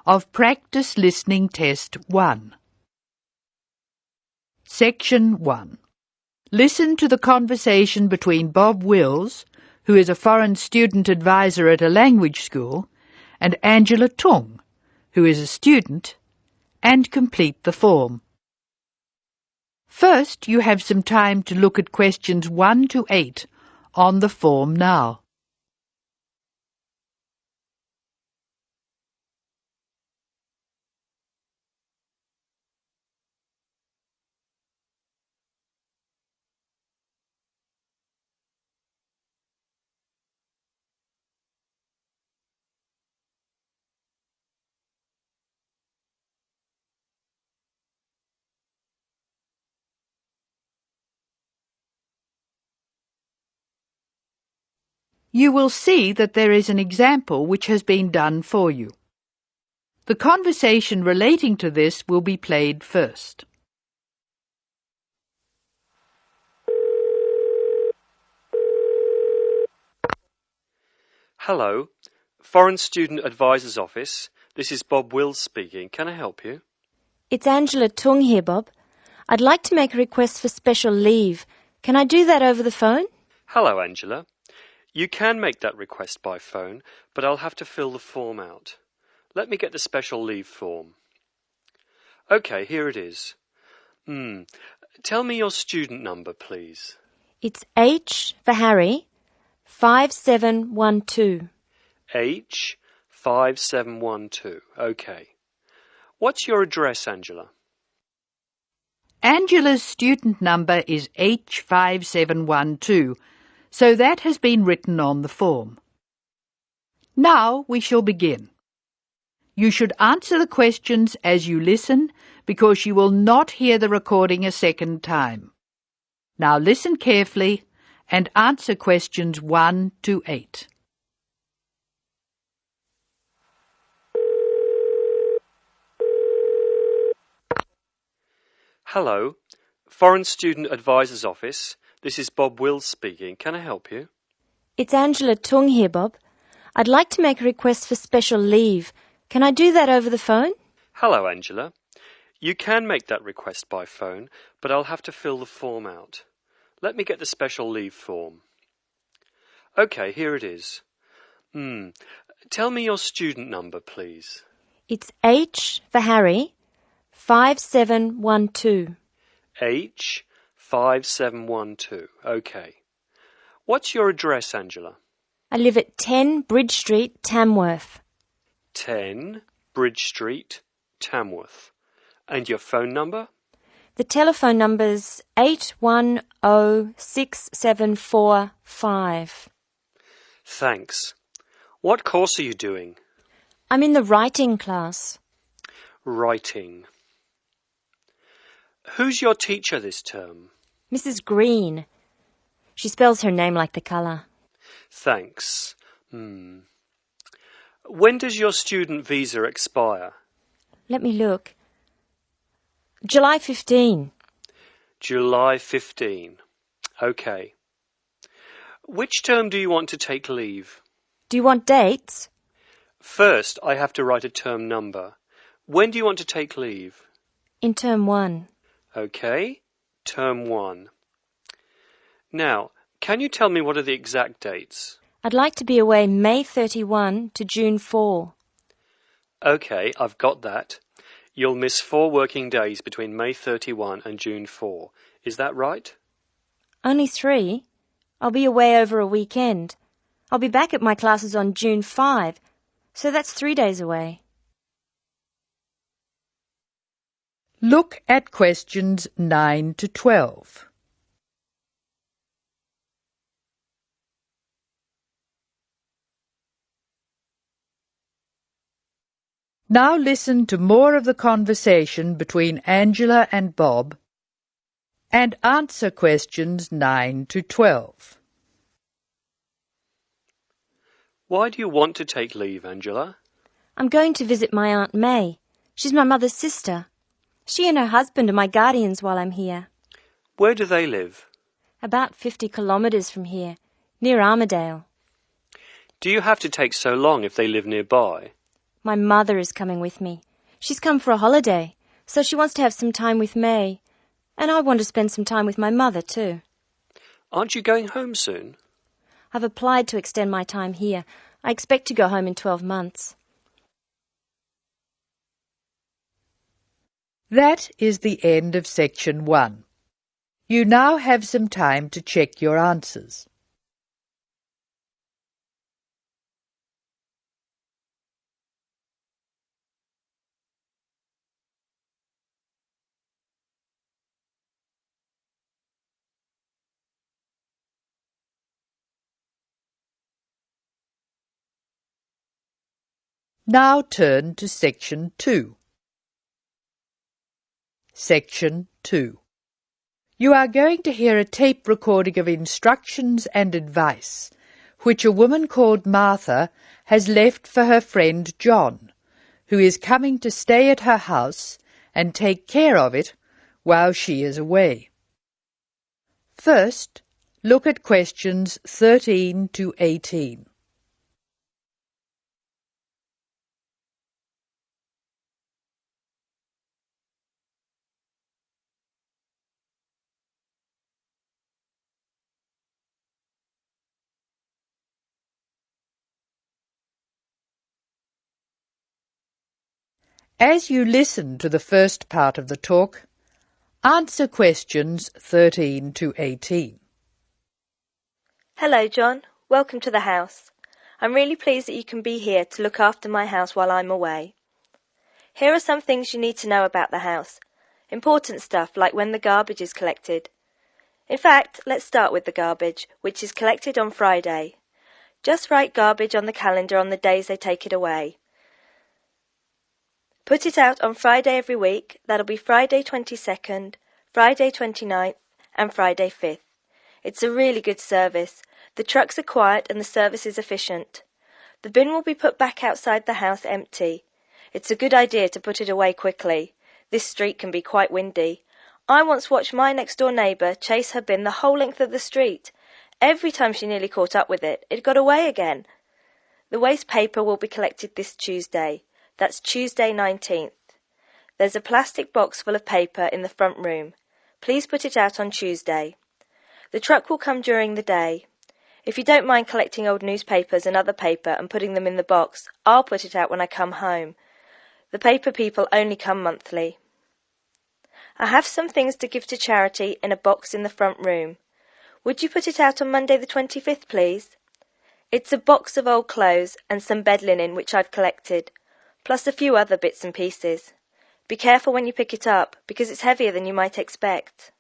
of Practice Listening Test 1. Section 1. Listen to the conversation between Bob Wills, who is a foreign student advisor at a language school, and Angela Tung, who is a student, and complete the form. First, you have some time to look at questions 1 to 8 on the form now. You will see that there is an example which has been done for you. The conversation relating to this will be played first. Hello, Foreign Student Advisor's Office. This is Bob Wills speaking. Can I help you? It's Angela Tung here, Bob. I'd like to make a request for special leave. Can I do that over the phone? Hello, Angela. You can make that request by phone, but I'll have to fill the form out. Let me get the special leave form. OK, here it is. Tell me your student number, please. It's H for Harry, 5712. H5712. OK. What's your address, Angela? Angela's student number is H5712, so that has been written on the form. Now we shall begin. You should answer the questions as you listen because you will not hear the recording a second time. Now listen carefully and answer questions 1 to 8. Hello, Foreign Student Advisor's Office. This is Bob Wills speaking. Can I help you? It's Angela Tung here, Bob. I'd like to make a request for special leave. Can I do that over the phone? Hello, Angela. You can make that request by phone, but I'll have to fill the form out. Let me get the special leave form. OK, here it is. Tell me your student number, please. It's H for Harry, 5712. H5712. OK. What's your address, Angela? I live at 10 Bridge Street, Tamworth. 10 Bridge Street, Tamworth. And your phone number? The telephone number's 8106745. Thanks. What course are you doing? I'm in the writing class. Writing. Who's your teacher this term? Mrs. Green. She spells her name like the colour. Thanks. When does your student visa expire? Let me look. July 15. July 15. OK. Which term do you want to take leave? Do you want dates? First, I have to write a term number. When do you want to take leave? In term 1. OK. Term 1. Now, can you tell me what are the exact dates? I'd like to be away May 31 to June 4. OK, I've got that. You'll miss 4 working days between May 31 and June 4. Is that right? Only 3. I'll be away over a weekend. I'll be back at my classes on June 5, so that's 3 days away. Look at questions 9 to 12. Now listen to more of the conversation between Angela and Bob and answer questions 9 to 12. Why do you want to take leave, Angela? I'm going to visit my Aunt May. She's my mother's sister. She and her husband are my guardians while I'm here. Where do they live? About 50 kilometres from here, near Armidale. Do you have to take so long if they live nearby? My mother is coming with me. She's come for a holiday, so she wants to have some time with May. And I want to spend some time with my mother too. Aren't you going home soon? I've applied to extend my time here. I expect to go home in 12 months. That is the end of section 1. You now have some time to check your answers. Now turn to section 2. Section 2. You are going to hear a tape recording of instructions and advice which a woman called Martha has left for her friend John, who is coming to stay at her house and take care of it while she is away. First, look at questions 13 to 18. As you listen to the first part of the talk, answer questions 13 to 18. Hello, John. Welcome to the house. I'm really pleased that you can be here to look after my house while I'm away. Here are some things you need to know about the house. Important stuff like when the garbage is collected. In fact, let's start with the garbage, which is collected on Friday. Just write garbage on the calendar on the days they take it away. Put it out on Friday every week. That'll be Friday 22nd, Friday 29th, and Friday 5th. It's a really good service. The trucks are quiet and the service is efficient. The bin will be put back outside the house empty. It's a good idea to put it away quickly. This street can be quite windy. I once watched my next-door neighbour chase her bin the whole length of the street. Every time she nearly caught up with it, it got away again. The waste paper will be collected this Tuesday. That's Tuesday 19th. There's a plastic box full of paper in the front room. Please put it out on Tuesday. The truck will come during the day. If you don't mind collecting old newspapers and other paper and putting them in the box, I'll put it out when I come home. The paper people only come monthly. I have some things to give to charity in a box in the front room. Would you put it out on Monday the 25th, please? It's a box of old clothes and some bed linen which I've collected, plus a few other bits and pieces. Be careful when you pick it up, because it's heavier than you might expect.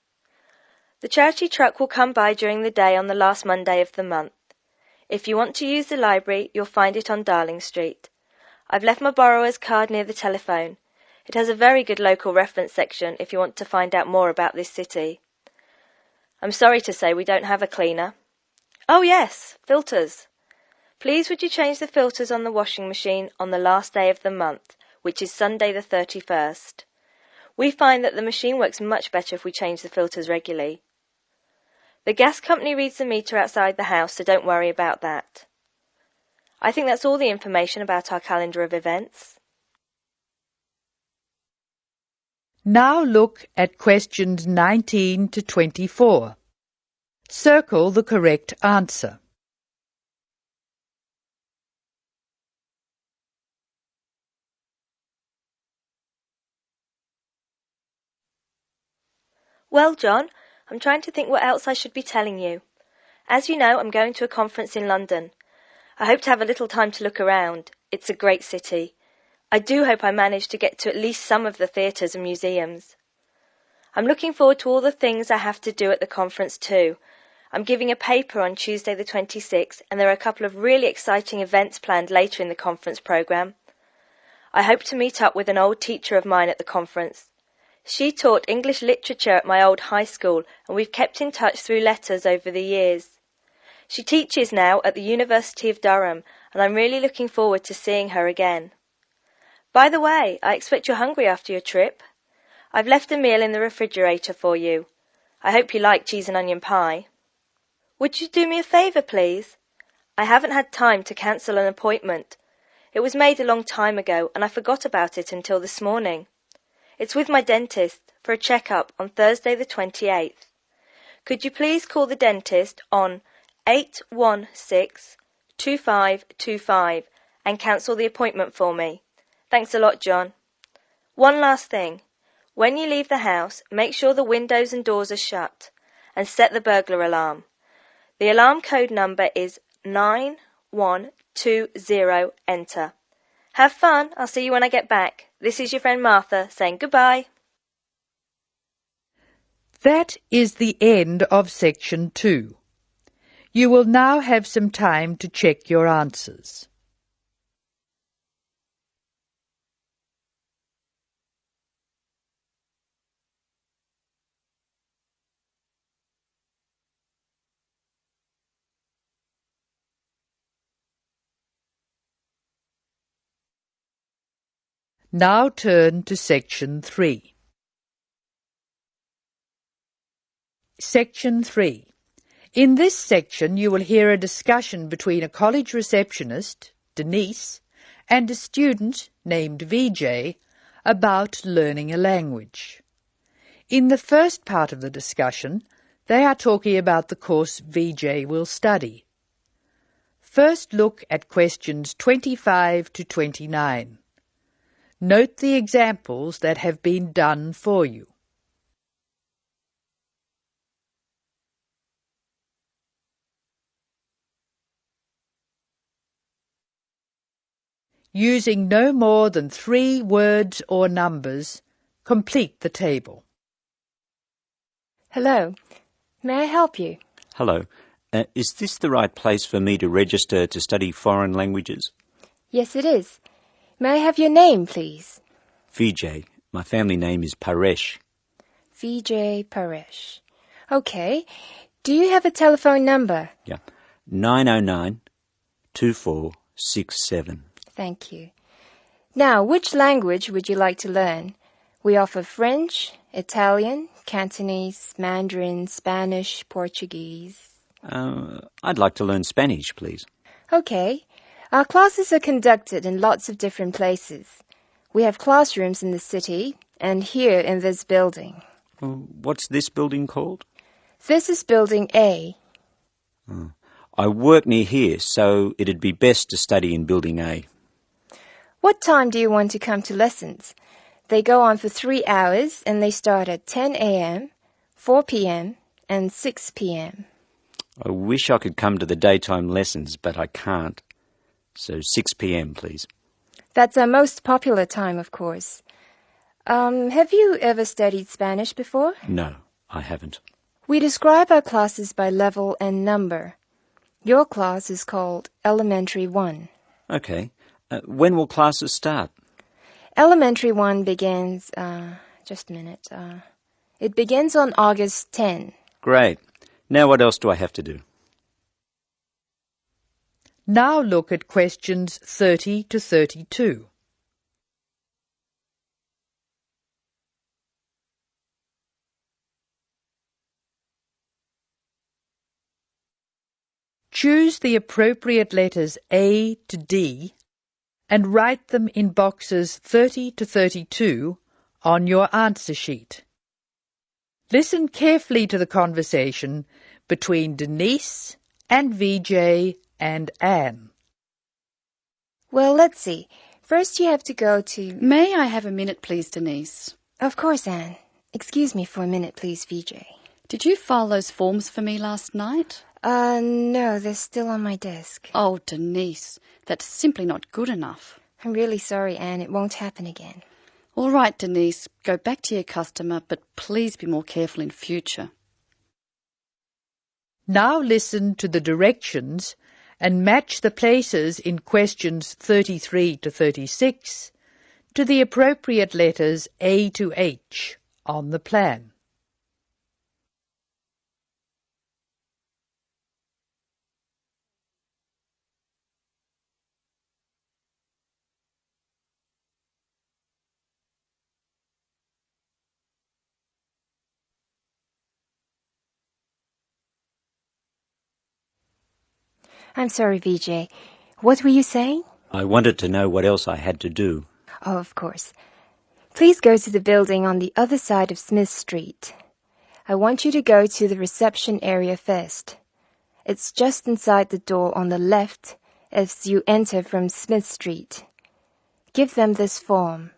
The charity truck will come by during the day on the last Monday of the month. If you want to use the library, you'll find it on Darling Street. I've left my borrower's card near the telephone. It has a very good local reference section if you want to find out more about this city. I'm sorry to say we don't have a cleaner. Oh yes, filters. Please would you change the filters on the washing machine on the last day of the month, which is Sunday the 31st. We find that the machine works much better if we change the filters regularly. The gas company reads the meter outside the house, so don't worry about that. I think that's all the information about our calendar of events. Now look at questions 19 to 24. Circle the correct answer. Well, John, I'm trying to think what else I should be telling you. As you know, I'm going to a conference in London. I hope to have a little time to look around. It's a great city. I do hope I manage to get to at least some of the theatres and museums. I'm looking forward to all the things I have to do at the conference too. I'm giving a paper on Tuesday the 26th, and there are a couple of really exciting events planned later in the conference programme. I hope to meet up with an old teacher of mine at the conference. She taught English literature at my old high school, and we've kept in touch through letters over the years. She teaches now at the University of Durham, and I'm really looking forward to seeing her again. By the way, I expect you're hungry after your trip. I've left a meal in the refrigerator for you. I hope you like cheese and onion pie. Would you do me a favour, please? I haven't had time to cancel an appointment. It was made a long time ago and I forgot about it until this morning. It's with my dentist for a check-up on Thursday the 28th. Could you please call the dentist on 816-2525 and cancel the appointment for me? Thanks a lot, John. One last thing. When you leave the house, make sure the windows and doors are shut and set the burglar alarm. The alarm code number is 9120, enter. Have fun. I'll see you when I get back. This is your friend Martha saying goodbye. That is the end of section 2. You will now have some time to check your answers. Now turn to section 3. Section 3. In this section you will hear a discussion between a college receptionist, Denise, and a student named VJ about learning a language. In the first part of the discussion, they are talking about the course VJ will study. First look at questions 25 to 29. Note the examples that have been done for you. Using no more than 3 words or numbers, complete the table. Hello. May I help you? Hello. Is this the right place for me to register to study foreign languages? Yes, it is. May I have your name, please? Vijay. My family name is Paresh. VJ Paresh. Okay. Do you have a telephone number? Yeah. 909-2467. Thank you. Now, which language would you like to learn? We offer French, Italian, Cantonese, Mandarin, Spanish, Portuguese. I'd like to learn Spanish, please. Okay. Our classes are conducted in lots of different places. We have classrooms in the city and here in this building. What's this building called? This is Building A. I work near here, so it'd be best to study in Building A. What time do you want to come to lessons? They go on for 3 hours and they start at 10 a.m., 4 p.m., and 6 p.m. I wish I could come to the daytime lessons, but I can't. So 6 p.m, please. That's our most popular time, of course. Have you ever studied Spanish before? No, I haven't. We describe our classes by level and number. Your class is called Elementary 1. Okay. When will classes start? Elementary 1 begins, just a minute. It begins on August 10. Great. Now what else do I have to do? Now look at questions 30 to 32. Choose the appropriate letters A to D and write them in boxes 30 to 32 on your answer sheet. Listen carefully to the conversation between Denise and VJ and Anne. Well, let's see. First you have to go to... May I have a minute, please, Denise? Of course, Anne. Excuse me for a minute, please, VJ. Did you file those forms for me last night? No, they're still on my desk. Oh, Denise, that's simply not good enough. I'm really sorry, Anne. It won't happen again. All right, Denise, go back to your customer, but please be more careful in future. Now listen to the directions and match the places in questions 33 to 36 to the appropriate letters A to H on the plan. I'm sorry, VJ. What were you saying? I wanted to know what else I had to do. Oh, of course. Please go to the building on the other side of Smith Street. I want you to go to the reception area first. It's just inside the door on the left as you enter from Smith Street. Give them this form.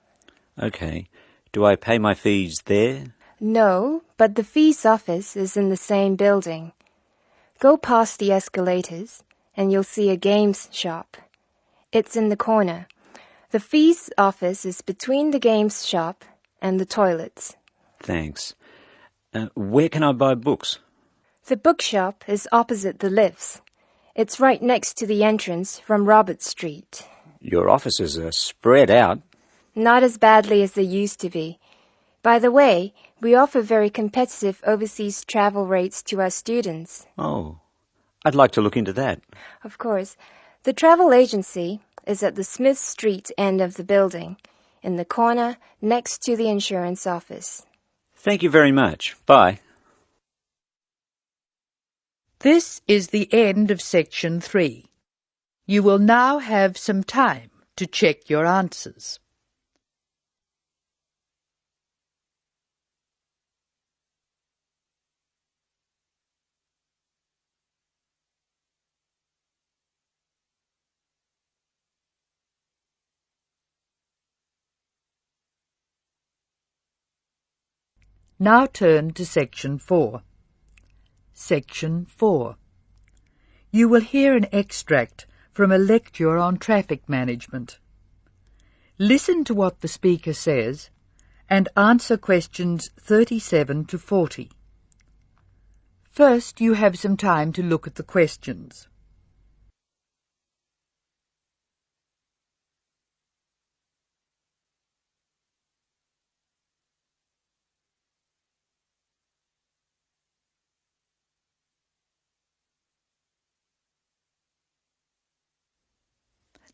Okay. Do I pay my fees there? No, but the fees office is in the same building. Go past the escalators and you'll see a games shop. It's in the corner. The fees office is between the games shop and the toilets. Thanks. Where can I buy books? The bookshop is opposite the lifts. It's right next to the entrance from Robert Street. Your offices are spread out. Not as badly as they used to be. By the way, we offer very competitive overseas travel rates to our students. Oh, I'd like to look into that. Of course. The travel agency is at the Smith Street end of the building, in the corner next to the insurance office. Thank you very much. Bye. This is the end of section 3. You will now have some time to check your answers. Now turn to section 4. Section 4. You will hear an extract from a lecture on traffic management. Listen to what the speaker says and answer questions 37 to 40. First, you have some time to look at the questions.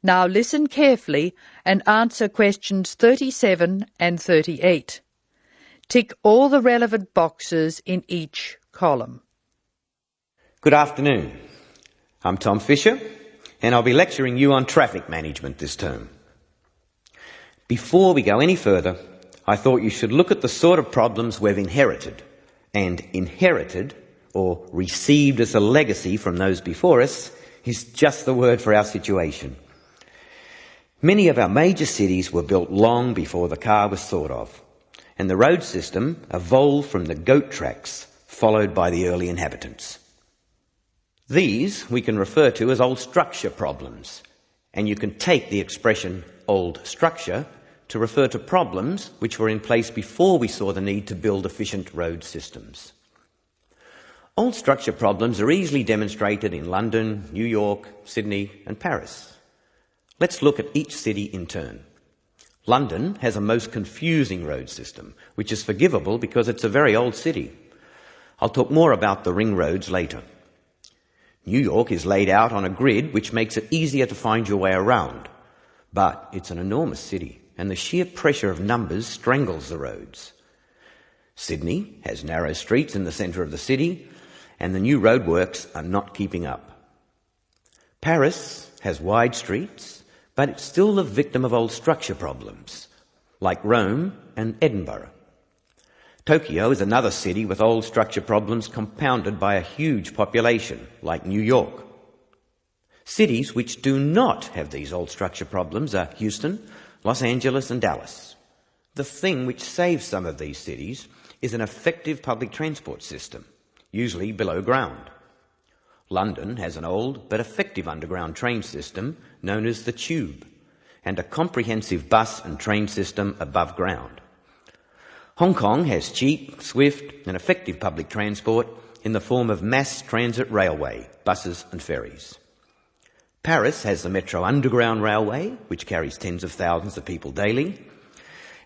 Now listen carefully and answer questions 37 and 38. Tick all the relevant boxes in each column. Good afternoon. I'm Tom Fisher, and I'll be lecturing you on traffic management this term. Before we go any further, I thought you should look at the sort of problems we've inherited. And inherited, or received as a legacy from those before us, is just the word for our situation. Many of our major cities were built long before the car was thought of, and the road system evolved from the goat tracks followed by the early inhabitants. These we can refer to as old structure problems, and you can take the expression old structure to refer to problems which were in place before we saw the need to build efficient road systems. Old structure problems are easily demonstrated in London, New York, Sydney and Paris. Let's look at each city in turn. London has a most confusing road system, which is forgivable because it's a very old city. I'll talk more about the ring roads later. New York is laid out on a grid which makes it easier to find your way around. But it's an enormous city, and the sheer pressure of numbers strangles the roads. Sydney has narrow streets in the centre of the city, and the new roadworks are not keeping up. Paris has wide streets, but it's still the victim of old structure problems, like Rome and Edinburgh. Tokyo is another city with old structure problems compounded by a huge population, like New York. Cities which do not have these old structure problems are Houston, Los Angeles and Dallas. The thing which saves some of these cities is an effective public transport system, usually below ground. London has an old but effective underground train system known as the Tube, and a comprehensive bus and train system above ground. Hong Kong has cheap, swift and effective public transport in the form of mass transit railway, buses and ferries. Paris has the Metro Underground Railway, which carries tens of thousands of people daily,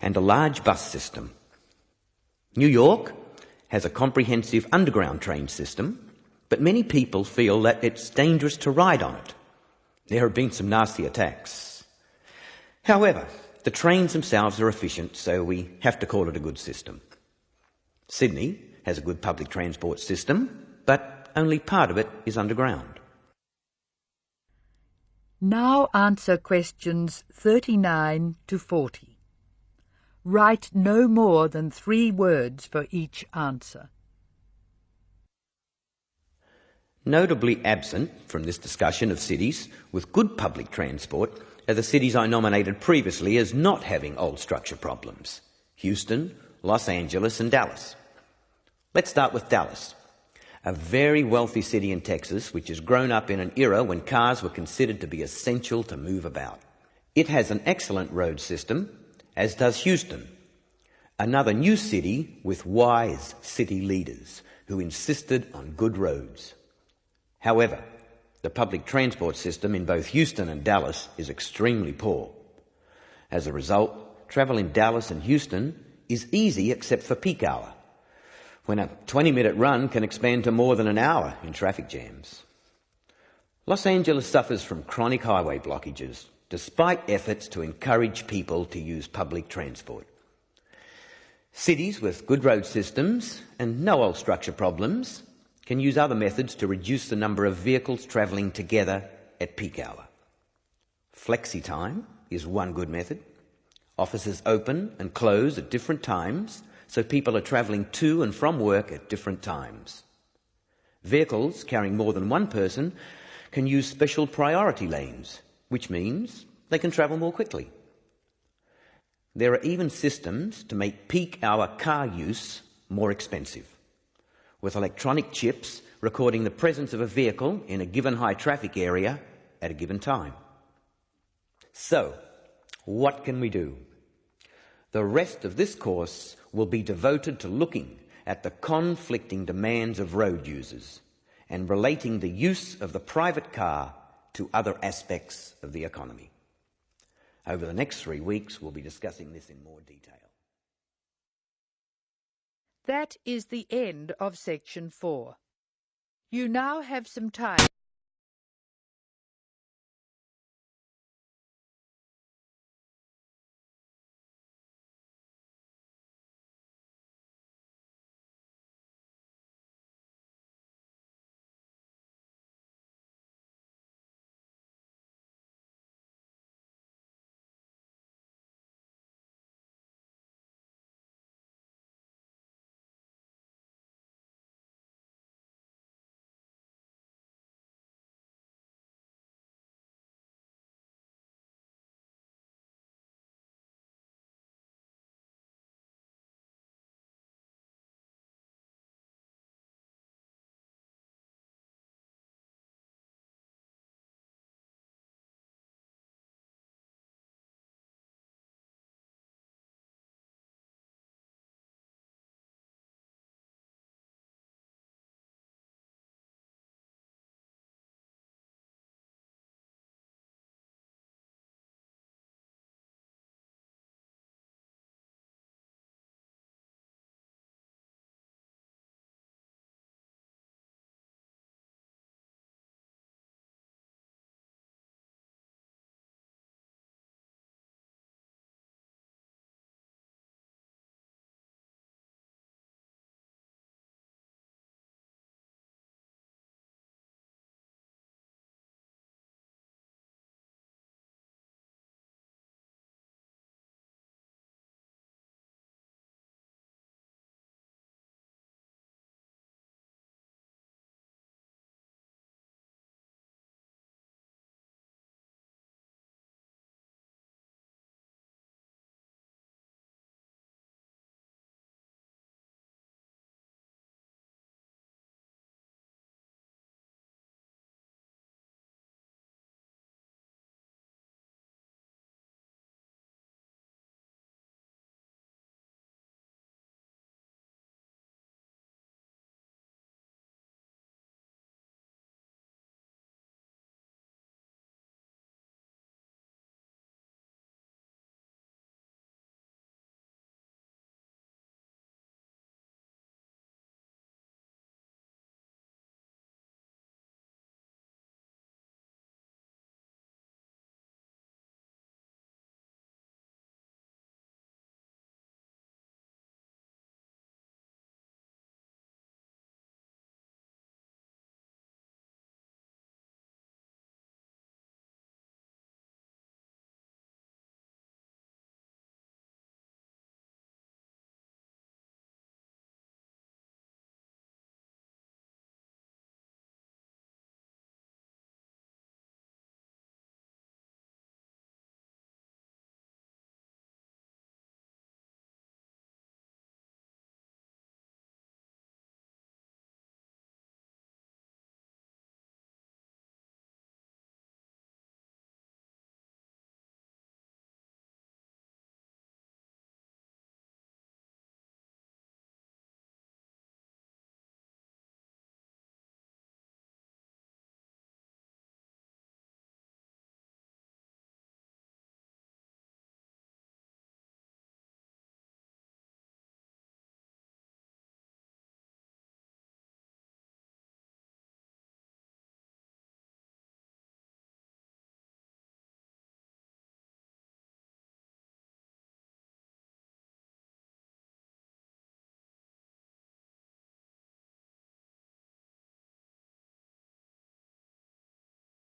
and a large bus system. New York has a comprehensive underground train system, but many people feel that it's dangerous to ride on it. There have been some nasty attacks. However, the trains themselves are efficient, so we have to call it a good system. Sydney has a good public transport system, but only part of it is underground. Now answer questions 39 to 40. Write no more than 3 words for each answer. Notably absent from this discussion of cities with good public transport are the cities I nominated previously as not having old structure problems: Houston, Los Angeles and Dallas. Let's start with Dallas, a very wealthy city in Texas which has grown up in an era when cars were considered to be essential to move about. It has an excellent road system, as does Houston, another new city with wise city leaders who insisted on good roads. However, the public transport system in both Houston and Dallas is extremely poor. As a result, travel in Dallas and Houston is easy except for peak hour, when a 20-minute run can expand to more than an hour in traffic jams. Los Angeles suffers from chronic highway blockages, despite efforts to encourage people to use public transport. Cities with good road systems and no old structure problems can use other methods to reduce the number of vehicles travelling together at peak hour. Flexi time is one good method. Offices open and close at different times, so people are travelling to and from work at different times. Vehicles carrying more than one person can use special priority lanes, which means they can travel more quickly. There are even systems to make peak hour car use more expensive, with electronic chips recording the presence of a vehicle in a given high traffic area at a given time. So, what can we do? The rest of this course will be devoted to looking at the conflicting demands of road users and relating the use of the private car to other aspects of the economy. Over the next 3 weeks, we'll be discussing this in more detail. That is the end of section 4. You now have some time